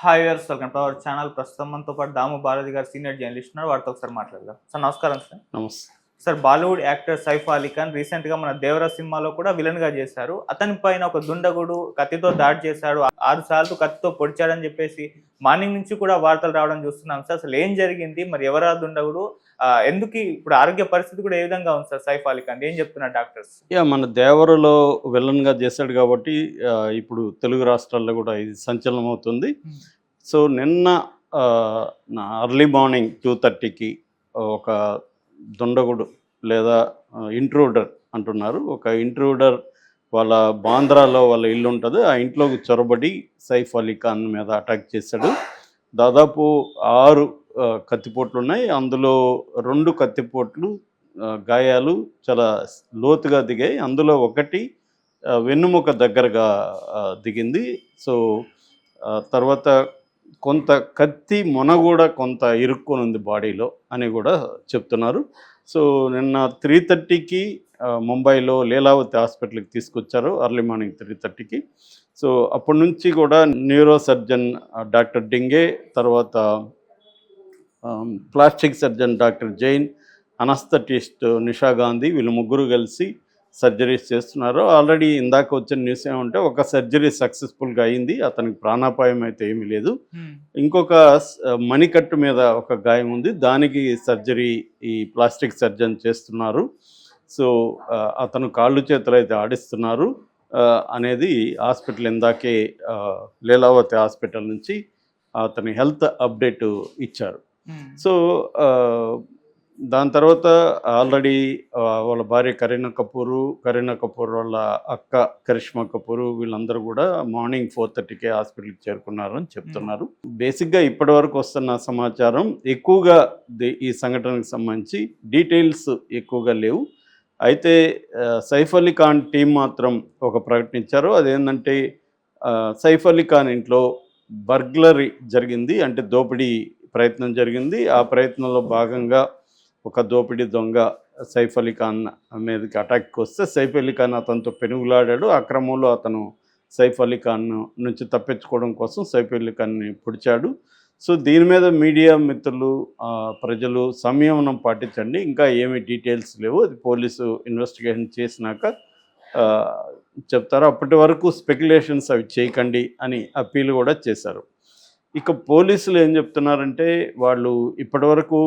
Hi viewers, welcome to our channel. ప్రస్తుతం మనతో పాటు దాము బాలాజీ గారు సీనియర్ జర్నలిస్ట్ ఉన్నారు. వారితో ఒకసారి మాట్లాడదాం. సార్ నమస్కారం సార్. నమస్తే. సార్, బాలీవుడ్ యాక్టర్ సైఫ్ అలీ ఖాన్ రీసెంట్గా మన దేవరా సినిమాలో కూడా విలన్ గా చేశారు. అతని పైన ఒక దుండగుడు కత్తితో దాడి చేశాడు, 6 సార్లు కత్తితో పొడిచాడని చెప్పేసి మార్నింగ్ నుంచి కూడా వార్తలు రావడం చూస్తున్నాం సార్. అసలు ఏం జరిగింది, మరి ఎవరా దుండగుడు, ఎందుకు ఇప్పుడు ఆరోగ్య పరిస్థితి కూడా ఏ విధంగా ఉంది సార్ సైఫ్ అలీ ఖాన్? ఏం చెప్తున్నారు డాక్టర్స్? మన దేవరలో విలన్గా చేశాడు కాబట్టి ఇప్పుడు తెలుగు రాష్ట్రాల్లో కూడా ఇది సంచలనం అవుతుంది. సో నిన్న అర్లీ మార్నింగ్ 2:30కి ఒక దుండగుడు లేదా ఇంట్రూడర్ అంటున్నారు, ఒక ఇంట్రూడర్ వాళ్ళ బాంద్రాలో వాళ్ళ ఇల్లు ఉంటుంది, ఆ ఇంట్లోకి చొరబడి సైఫ్ అలీ ఖాన్ మీద అటాక్ చేశాడు. దాదాపు 6 కత్తిపోట్లు ఉన్నాయి. అందులో 2 కత్తిపోట్లు గాయాలు చాలా లోతుగా దిగాయి. అందులో ఒకటి వెన్నుముక దగ్గరగా దిగింది. సో తర్వాత కొంత కత్తి మొన కూడా కొంత ఇరుక్కొని ఉంది బాడీలో అని కూడా చెప్తున్నారు. సో నిన్న 3:30కి ముంబైలో లీలావతి హాస్పిటల్కి తీసుకొచ్చారు, అర్లీ మార్నింగ్ 3:30కి. సో అప్పటి నుంచి కూడా న్యూరో సర్జన్ డాక్టర్ డింగే, తర్వాత plastic surgeon doctor Jain, anaesthetist Nisha Gandhi, వీళ్ళు ముగ్గురు కలిసి సర్జరీస్ చేస్తున్నారు. ఆల్రెడీ ఇందాక వచ్చిన న్యూస్ ఏమంటే ఒక సర్జరీ సక్సెస్ఫుల్గా అయింది, అతనికి ప్రాణాపాయం అయితే ఏమీ లేదు. ఇంకొక మణికట్టు మీద ఒక గాయం ఉంది, దానికి సర్జరీ ఈ ప్లాస్టిక్ సర్జన్ చేస్తున్నారు. సో అతను కాళ్ళు చేతులు అయితే ఆడిస్తున్నారు అనేది హాస్పిటల్ ఇందాకే లీలావతి హాస్పిటల్ నుంచి అతని హెల్త్ అప్డేట్ ఇచ్చారు. సో దాని తర్వాత ఆల్రెడీ వాళ్ళ భార్య కరీనా కపూర్ వాళ్ళ అక్క కరిష్మా కపూర్, వీళ్ళందరూ కూడా మార్నింగ్ 4:30కే హాస్పిటల్కి చేరుకున్నారని చెప్తున్నారు. బేసిక్గా ఇప్పటి వరకు వస్తున్న సమాచారం ఎక్కువగా ఈ సంఘటనకు సంబంధించి డీటెయిల్స్ ఎక్కువగా లేవు. అయితే సైఫ్ అలీ ఖాన్ టీం మాత్రం ఒక ప్రకటించారు. అదేంటంటే సైఫ్ అలీ ఖాన్ ఇంట్లో బర్గ్లరీ జరిగింది, అంటే దోపిడీ ప్రయత్నం జరిగింది. ఆ ప్రయత్నంలో భాగంగా ఒక దోపిడీ దొంగ సైఫ్ అలీ ఖాన్ మీదకి అటాక్కి వస్తే సైఫ్ అలీ ఖాన్ అతనితో పెనుగులాడాడు. ఆ క్రమంలో అతను సైఫ్ అలీ ఖాన్ నుంచి తప్పించుకోవడం కోసం సైఫ్ అలీ ఖాన్ని పొడిచాడు. సో దీని మీద మీడియా మిత్రులు, ప్రజలు సంయమనం పాటించండి, ఇంకా ఏమీ డీటెయిల్స్ లేవు, అది పోలీసు ఇన్వెస్టిగేషన్ చేసినాక చెప్తారు, అప్పటి వరకు స్పెక్యులేషన్స్ అవి చేయకండి అని అప్పీల్ కూడా చేశారు. ఇక పోలీసులు ఏం చెప్తున్నారంటే వాళ్ళు ఇప్పటివరకు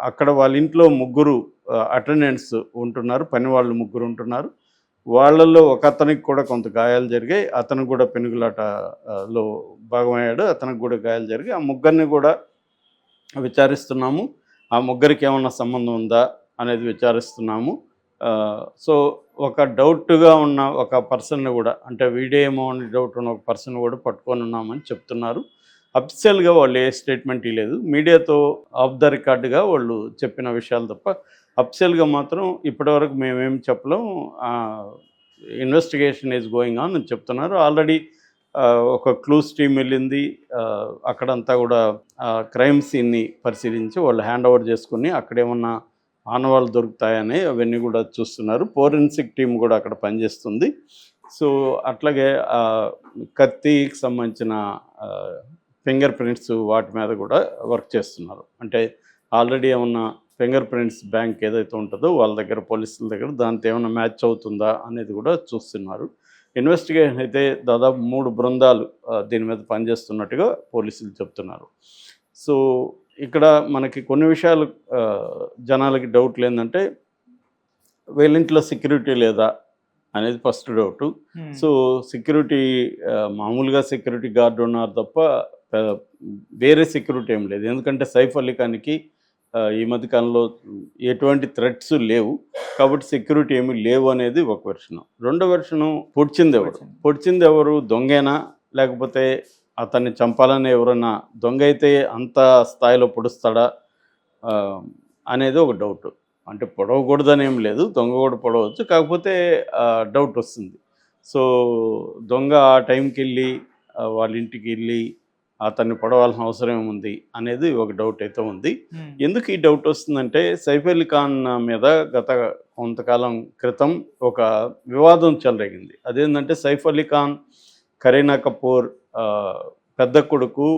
అక్కడ వాళ్ళ ఇంట్లో 3 అటెండెంట్స్ ఉంటున్నారు, పని వాళ్ళు 3 ఉంటున్నారు. వాళ్ళల్లో ఒక అతనికి కూడా కొంత గాయాలు జరిగాయి, అతను కూడా పెనుగులాటలో భాగమయ్యాడు, అతనికి కూడా గాయాలు జరిగాయి. ఆ 3ని కూడా విచారిస్తున్నాము, ఆ 3కి ఏమన్నా సంబంధం ఉందా అనేది విచారిస్తున్నాము. సో ఒక డౌట్గా ఉన్న ఒక పర్సన్ని కూడా, అంటే వీడేమో అని డౌట్ ఉన్న ఒక పర్సన్ కూడా పట్టుకొని ఉన్నామని చెప్తున్నారు. అఫిషియల్గా వాళ్ళు ఏ స్టేట్మెంట్ ఇవ్వలేదు, మీడియాతో ఆఫ్ ద రికార్డుగా వాళ్ళు చెప్పిన విషయాలు తప్ప అఫిషియల్గా మాత్రం ఇప్పటివరకు మేమేం చెప్పలేం, ఇన్వెస్టిగేషన్ ఈజ్ గోయింగ్ ఆన్ అని చెప్తున్నారు. ఆల్రెడీ ఒక క్లూస్ టీం వెళ్ళింది, అక్కడంతా కూడా క్రైమ్ సీన్ని పరిశీలించి వాళ్ళు హ్యాండ్ ఓవర్ చేసుకుని అక్కడేమన్నా ఆనవాళ్ళు దొరుకుతాయని అవన్నీ కూడా చూస్తున్నారు. ఫోరెన్సిక్ టీం కూడా అక్కడ పనిచేస్తుంది. సో అట్లాగే కత్తికి సంబంధించిన ఫింగర్ ప్రింట్స్ వాటి మీద కూడా వర్క్ చేస్తున్నారు. అంటే ఆల్రెడీ ఏమన్నా ఫింగర్ ప్రింట్స్ బ్యాంక్ ఏదైతే ఉంటుందో వాళ్ళ దగ్గర, పోలీసుల దగ్గర, దాంతో ఏమైనా మ్యాచ్ అవుతుందా అనేది కూడా చూస్తున్నారు. ఇన్వెస్టిగేషన్ అయితే దాదాపు 3 బృందాలు దీని మీద పనిచేస్తున్నట్టుగా పోలీసులు చెప్తున్నారు. సో ఇక్కడ మనకి కొన్ని విషయాలు జనాలకి డౌట్లు ఏంటంటే వీళ్ళింట్లో సెక్యూరిటీ లేదా అనేది ఫస్ట్ డౌటు. సో సెక్యూరిటీ మామూలుగా సెక్యూరిటీ గార్డు ఉన్నారు తప్ప వేరే సెక్యూరిటీ ఏం లేదు, ఎందుకంటే సైఫ్ అలీ ఖాన్కి ఈ మధ్యకాలంలో ఎటువంటి థ్రెట్స్ లేవు కాబట్టి సెక్యూరిటీ ఏమీ లేవు అనేది ఒక వెర్షను. రెండో వెర్షను పొడిచింది ఎవరు, దొంగేనా లేకపోతే అతన్ని చంపాలని ఎవరన్నా, దొంగ అయితే అంత స్థాయిలో పొడుస్తాడా అనేది ఒక డౌట్. అంటే పొడవకూడదని ఏం లేదు, దొంగ కూడా పొడవచ్చు, కాకపోతే డౌట్ వస్తుంది. సో దొంగ ఆ టైంకి వెళ్ళి వాళ్ళ ఇంటికి వెళ్ళి అతన్ని పొడవాల్సిన అవసరం ఏముంది అనేది ఒక డౌట్ అయితే ఉంది. ఎందుకు ఈ డౌట్ వస్తుందంటే సైఫ్ అలీ ఖాన్ మీద గత కొంతకాలం క్రితం ఒక వివాదం చెలరేగింది. అదేంటంటే సైఫ్ అలీ ఖాన్, కరీనా కపూర్ పెద్ద కొడుకు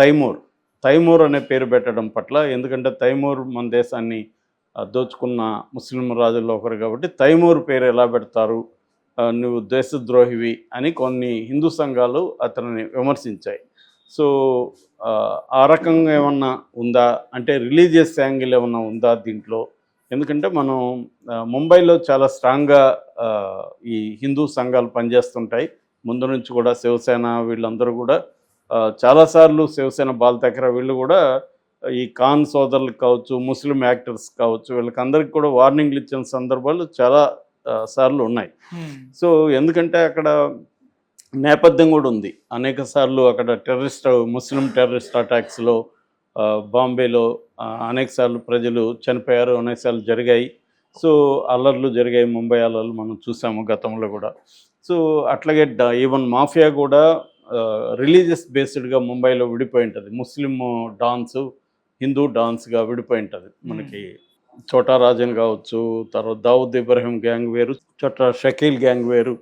తైమూర్ తైమూర్ అనే పేరు పెట్టడం పట్ల, ఎందుకంటే తైమూర్ మన దేశాన్ని దోచుకున్న ముస్లిం రాజుల్లో ఒకరు కాబట్టి తైమూర్ పేరు ఎలా పెడతారు, నువ్వు దేశద్రోహివి అని కొన్ని హిందూ సంఘాలు అతనిని విమర్శించాయి. సో ఆ రకంగా ఏమన్నా ఉందా అంటే రిలీజియస్ యాంగిల్ ఏమన్నా ఉందా దీంట్లో? ఎందుకంటే మనం ముంబైలో చాలా స్ట్రాంగ్గా ఈ హిందూ సంఘాలు పనిచేస్తుంటాయి. ముందు నుంచి కూడా శివసేన వీళ్ళందరూ కూడా చాలాసార్లు శివసేన బాల్తెకర వీళ్ళు కూడా ఈ ఖాన్ సోదరులకు కావచ్చు, ముస్లిం యాక్టర్స్ కావచ్చు, వీళ్ళకందరికీ కూడా వార్నింగ్లు ఇచ్చిన సందర్భాలు చాలా సార్లు ఉన్నాయి. సో ఎందుకంటే అక్కడ నేపథ్యం కూడా ఉంది. అనేక సార్లు అక్కడ ముస్లిం టెర్రరిస్ట్ అటాక్స్లో బాంబేలో అనేక సార్లు ప్రజలు చనిపోయారు, అనేక సార్లు జరిగాయి. సో అల్లర్లు జరిగాయి, ముంబై అల్లర్లు మనం చూసాము గతంలో కూడా. సో అట్లాగే ఈవెన్ మాఫియా కూడా రిలీజియస్ బేస్డ్గా ముంబైలో విడిపోయి ఉంటుంది. ముస్లిం డాన్స్, హిందూ డాన్స్గా విడిపోయి ఉంటుంది. మనకి చోటా రాజన్ కావచ్చు, తర్వాత దావుద్ ఇబ్రహీం గ్యాంగ్ వేరు, చోటా షకీల్ గ్యాంగ్ వేరు,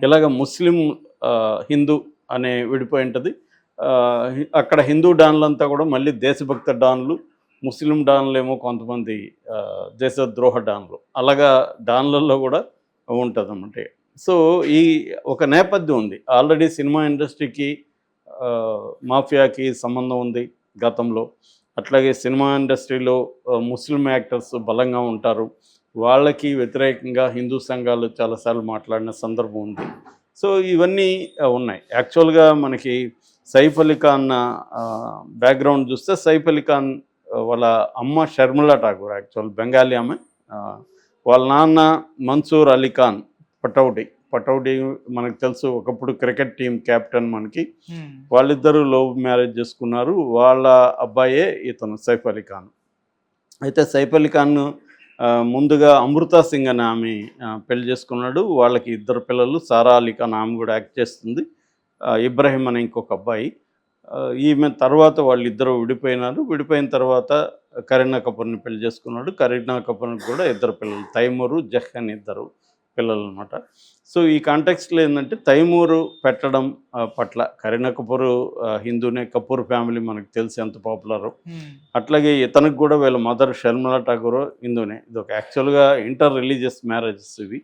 ఇలాగ ముస్లిం హిందూ అనే విడిపోయి ఉంటుంది. అక్కడ హిందూ డాన్లంతా కూడా మళ్ళీ దేశభక్త డాన్లు, ముస్లిం డాన్లు ఏమో కొంతమంది దేశద్రోహ డాన్లు, అలాగా డాన్లలో కూడా ఉంటుంది అన్నమాట. సో ఈ ఒక నేపథ్యం ఉంది. ఆల్రెడీ సినిమా ఇండస్ట్రీకి మాఫియాకి సంబంధం ఉంది గతంలో. అట్లాగే సినిమా ఇండస్ట్రీలో ముస్లిం యాక్టర్స్ బలంగా ఉంటారు, వాళ్ళకి వ్యతిరేకంగా హిందూ సంఘాలు చాలాసార్లు మాట్లాడిన సందర్భం ఉంది. సో ఇవన్నీ ఉన్నాయి. యాక్చువల్గా మనకి సైఫ్ అలీ ఖాన్ బ్యాక్గ్రౌండ్ చూస్తే, సైఫ్ అలీ ఖాన్ వాళ్ళ అమ్మ షర్మిలా ఠాకూర్, యాక్చువల్ బెంగాలీ ఆమె. వాళ్ళ నాన్న మన్సూర్ అలీ ఖాన్ పటౌడీ మనకు తెలుసు, ఒకప్పుడు క్రికెట్ టీం కెప్టెన్ మనకి. వాళ్ళిద్దరూ లవ్ మ్యారేజ్ చేసుకున్నారు. వాళ్ళ అబ్బాయే ఇతను సైఫ్ అలీ ఖాన్. అయితే సైఫ్ అలీ ఖాన్ ముందుగా అమృతా సింగ్ అని ఆమె పెళ్లి చేసుకున్నాడు. వాళ్ళకి 2 పిల్లలు, సారా అలీ ఖాన్ ఆమె కూడా యాక్ట్ చేస్తుంది, ఇబ్రహీం అనే ఇంకొక అబ్బాయి. ఈమె తర్వాత వాళ్ళిద్దరూ విడిపోయినారు. విడిపోయిన తర్వాత కరీనా కపూర్ని పెళ్లి చేసుకున్నాడు. కరీనా కపూర్కి కూడా 2 పిల్లలు, తైమూరు, జహన్ 2 పిల్లలు అనమాట. సో ఈ కాంటెక్స్ట్లో ఏంటంటే తైమూరు పెట్టడం పట్ల, కరీనా కపూర్ హిందూనే, కపూర్ ఫ్యామిలీ మనకు తెలిసి ఎంత పాపులరు. అట్లాగే ఇతనికి కూడా వీళ్ళ మదర్ షర్మిలా ఠాకూర్ హిందూనే. ఇది ఒక యాక్చువల్గా ఇంటర్ రిలీజియస్ మ్యారేజెస్ ఇవి.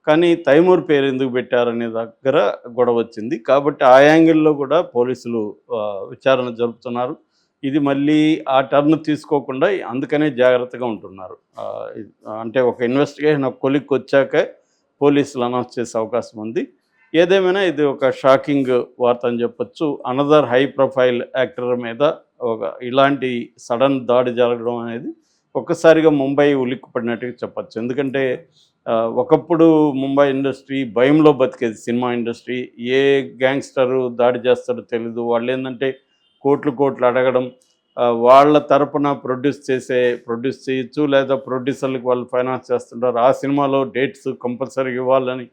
కానీ తైమూర్ పేరు ఎందుకు పెట్టారనే దగ్గర గొడవ వచ్చింది. కాబట్టి ఆ యాంగిల్లో కూడా పోలీసులు విచారణ జరుపుతున్నారు. ఇది మళ్ళీ ఆ టర్న్ తీసుకోకుండా అందుకనే జాగ్రత్తగా ఉంటున్నారు. అంటే ఒక ఇన్వెస్టిగేషన్ ఒక కొలిక్కి వచ్చాక పోలీసులు అనౌన్స్ చేసే అవకాశం ఉంది. ఏదేమైనా ఇది ఒక షాకింగ్ వార్త అని చెప్పొచ్చు. అనదర్ హై ప్రొఫైల్ యాక్టర్ మీద ఇలాంటి సడన్ దాడి జరగడం అనేది ఒక్కసారిగా ముంబై ఉలిక్కిపడినట్టుగా చెప్పచ్చు. ఎందుకంటే ఒకప్పుడు ముంబై ఇండస్ట్రీ భయంలో బతికేది, సినిమా ఇండస్ట్రీ. ఏ గ్యాంగ్స్టరు దాడి చేస్తాడో తెలీదు. వాళ్ళు ఏంటంటే కోట్లు అడగడం, వాళ్ళ తరపున ప్రొడ్యూస్ చేయొచ్చు, లేదా ప్రొడ్యూసర్లకు వాళ్ళు ఫైనాన్స్ చేస్తుంటారు. ఆ సినిమాలో డేట్స్ కంపల్సరీగా ఇవ్వాలని